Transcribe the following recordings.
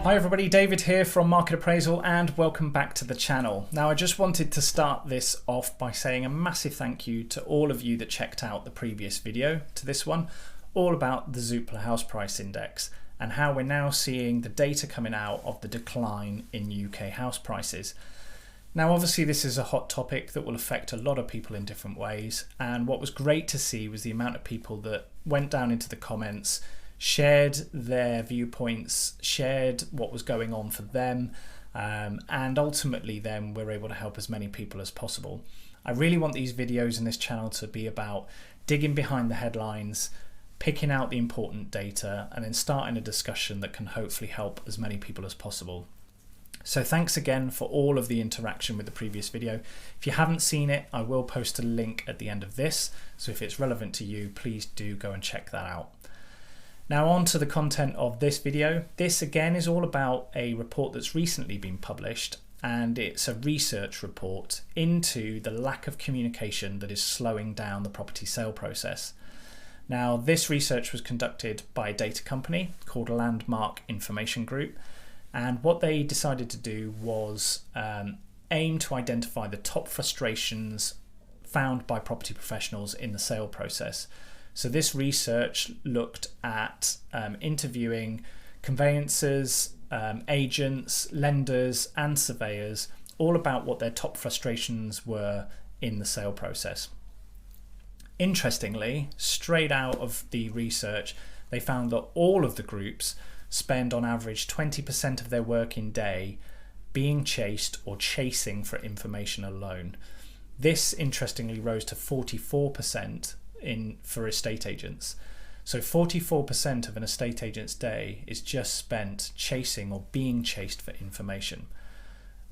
Hi everybody, David here from Market Appraisal and welcome back to the channel. Now I just wanted to start this off by saying a massive thank you to all of you that checked out the previous video to this one, all about the Zoopla house price index and how we're now seeing the data coming out of the decline in UK house prices. Now obviously this is a hot topic that will affect a lot of people in different ways, and what was great to see was the amount of people that went down into the comments, shared their viewpoints, shared what was going on for them, and ultimately then we're able to help as many people as possible. I really want these videos in this channel to be about digging behind the headlines, picking out the important data, and then starting a discussion that can hopefully help as many people as possible. So thanks again for all of the interaction with the previous video. If you haven't seen it, I will post a link at the end of this, so if it's relevant to you, please do go and check that out. Now on to the content of this video. This again is all about a report that's recently been published, and it's a research report into the lack of communication that is slowing down the property sale process. Now this research was conducted by a data company called Landmark Information Group, and what they decided to do was aim to identify the top frustrations found by property professionals in the sale process. So this research looked at interviewing conveyancers, agents, lenders and surveyors, all about what their top frustrations were in the sale process. Interestingly, straight out of the research, they found that all of the groups spend on average 20% of their working day being chased or chasing for information alone. This interestingly rose to 44% for estate agents. So 44% of an estate agent's day is just spent chasing or being chased for information.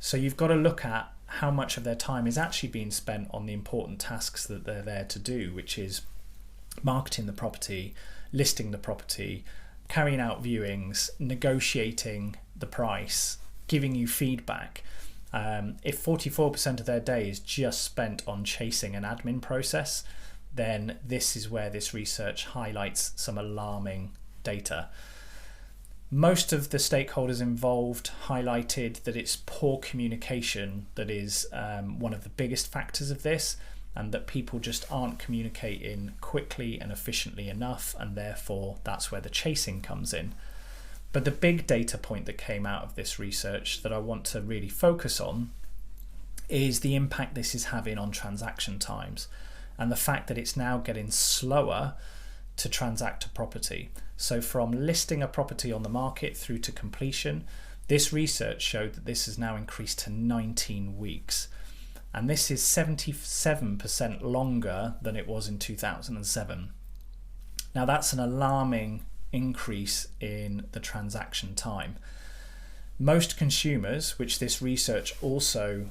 So you've got to look at how much of their time is actually being spent on the important tasks that they're there to do, which is marketing the property, listing the property, carrying out viewings, negotiating the price, giving you feedback. If 44% of their day is just spent on chasing an admin process, then this is where this research highlights some alarming data. Most of the stakeholders involved highlighted that it's poor communication that is one of the biggest factors of this, and that people just aren't communicating quickly and efficiently enough, and therefore that's where the chasing comes in. But the big data point that came out of this research that I want to really focus on is the impact this is having on transaction times, and the fact that it's now getting slower to transact a property. So from listing a property on the market through to completion, this research showed that this has now increased to 19 weeks. And this is 77% longer than it was in 2007. Now that's an alarming increase in the transaction time. Most consumers, which this research also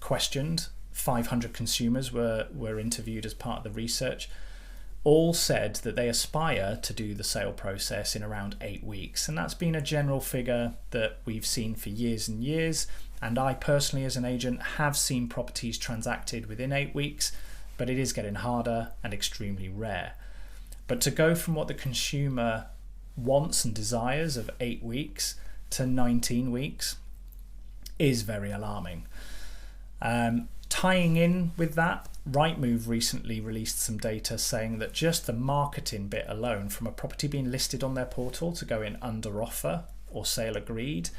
questioned, 500 consumers were interviewed as part of the research, all said that they aspire to do the sale process in around 8 weeks. And that's been a general figure that we've seen for years and years. And I personally, as an agent, have seen properties transacted within 8 weeks, but it is getting harder and extremely rare. But to go from what the consumer wants and desires of 8 weeks to 19 weeks is very alarming. Tying in with that, Rightmove recently released some data saying that just the marketing bit alone, from a property being listed on their portal to going under offer or sale agreed,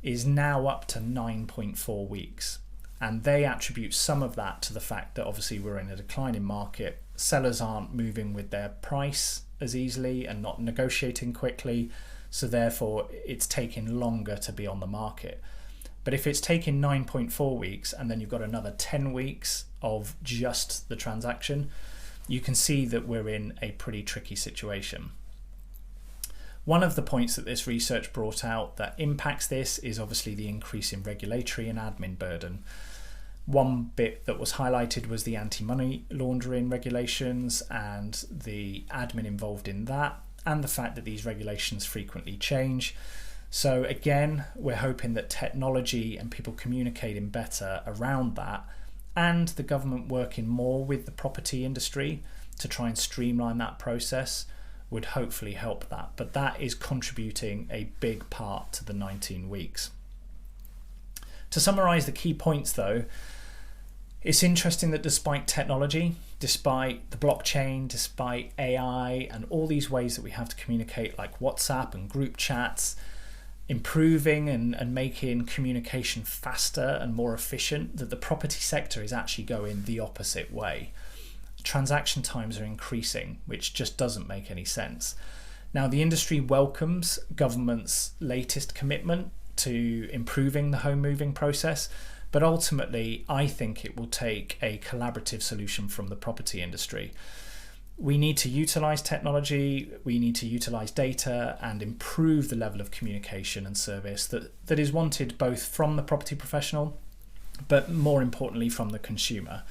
is now up to 9.4 weeks. And they attribute some of that to the fact that obviously we're in a declining market. Sellers aren't moving with their price as easily and not negotiating quickly, so therefore it's taking longer to be on the market. But if it's taking 9.4 weeks and then you've got another 10 weeks of just the transaction, you can see that we're in a pretty tricky situation. One of the points that this research brought out that impacts this is obviously the increase in regulatory and admin burden. One bit that was highlighted was the anti-money laundering regulations and the admin involved in that, and the fact that these regulations frequently change. So again, we're hoping that technology and people communicating better around that, and the government working more with the property industry to try and streamline that process, would hopefully help that. But that is contributing a big part to the 19 weeks. To summarize the key points though, it's interesting that despite technology, despite the blockchain, despite AI and all these ways that we have to communicate like WhatsApp and group chats, improving and making communication faster and more efficient, that the property sector is actually going the opposite way. Transaction times are increasing, which just doesn't make any sense. Now, the industry welcomes government's latest commitment to improving the home moving process, but ultimately I think it will take a collaborative solution from the property industry. We need to utilize technology, we need to utilize data and improve the level of communication and service that is wanted both from the property professional, but more importantly from the consumer.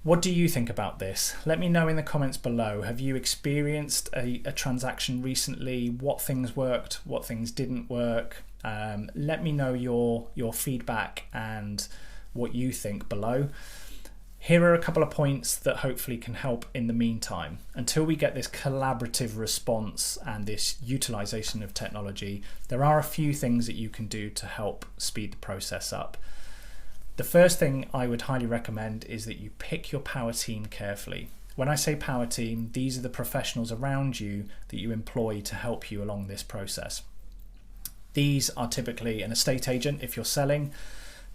What do you think about this? Let me know in the comments below. Have you experienced a transaction recently? What things worked, what things didn't work? Let me know your feedback and what you think below. Here are a couple of points that hopefully can help in the meantime. Until we get this collaborative response and this utilization of technology, there are a few things that you can do to help speed the process up. The first thing I would highly recommend is that you pick your power team carefully. When I say power team, these are the professionals around you that you employ to help you along this process. These are typically an estate agent if you're selling,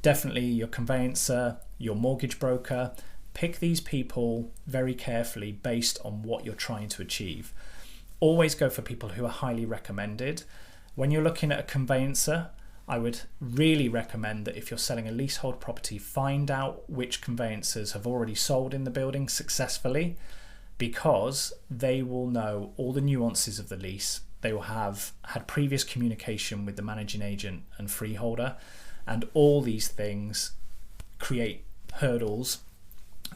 definitely your conveyancer, your mortgage broker. Pick these people very carefully based on what you're trying to achieve. Always go for people who are highly recommended. When you're looking at a conveyancer, I would really recommend that if you're selling a leasehold property, find out which conveyancers have already sold in the building successfully, because they will know all the nuances of the lease. They will have had previous communication with the managing agent and freeholder, and all these things create hurdles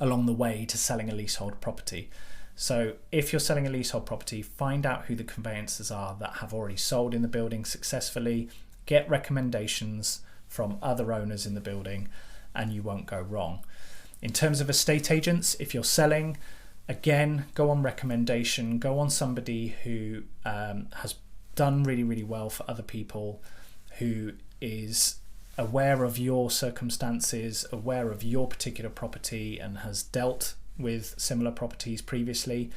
along the way to selling a leasehold property. So if you're selling a leasehold property, find out who the conveyancers are that have already sold in the building successfully, get recommendations from other owners in the building, and you won't go wrong. In terms of estate agents, if you're selling, again, go on recommendation, go on somebody who has done really, really well for other people, who is aware of your circumstances, aware of your particular property and has dealt with similar properties previously,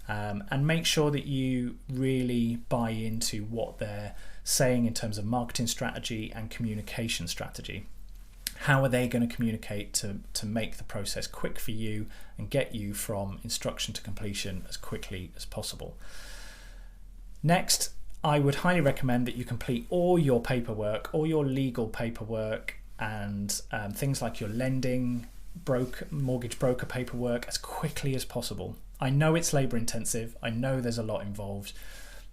and make sure that you really buy into what they're saying in terms of marketing strategy and communication strategy. How are they going to communicate to make the process quick for you and get you from instruction to completion as quickly as possible? Next, I would highly recommend that you complete all your paperwork, all your legal paperwork, and things like your lending, mortgage broker paperwork as quickly as possible. I know it's labor intensive, I know there's a lot involved,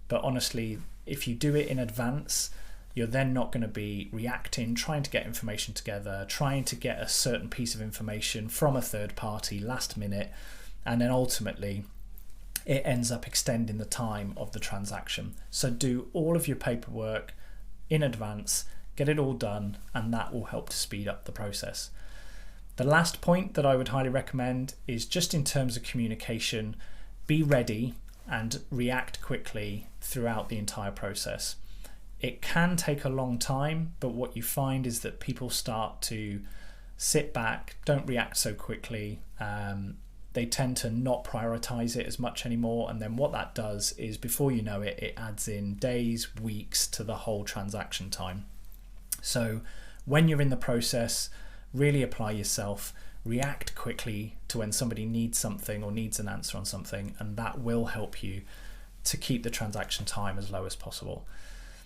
but honestly, if you do it in advance, you're then not going to be reacting, trying to get information together, trying to get a certain piece of information from a third party last minute, and then ultimately it ends up extending the time of the transaction. So do all of your paperwork in advance, get it all done, and that will help to speed up the process. The last point that I would highly recommend is just in terms of communication, be ready and react quickly throughout the entire process. It can take a long time, but what you find is that people start to sit back, don't react so quickly. They tend to not prioritize it as much anymore. And then what that does is, before you know it, it adds in days, weeks to the whole transaction time. So when you're in the process, really apply yourself, react quickly to when somebody needs something or needs an answer on something, and that will help you to keep the transaction time as low as possible.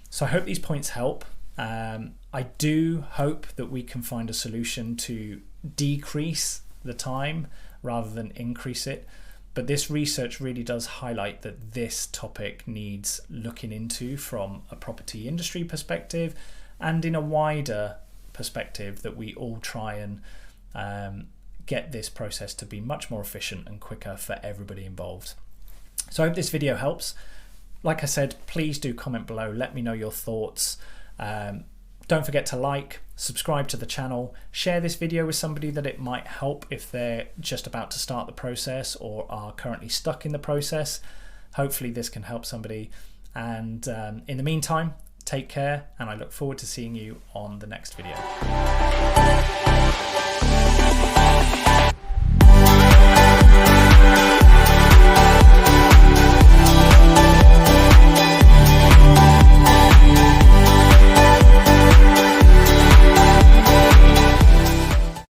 So I hope these points help. I do hope that we can find a solution to decrease the time rather than increase it. But this research really does highlight that this topic needs looking into from a property industry perspective and in a wider perspective, that we all try and get this process to be much more efficient and quicker for everybody involved. So I hope this video helps. Like I said, please do comment below, let me know your thoughts. Don't forget to like, subscribe to the channel, share this video with somebody that it might help if they're just about to start the process or are currently stuck in the process. Hopefully this can help somebody. And in the meantime, take care, and I look forward to seeing you on the next video.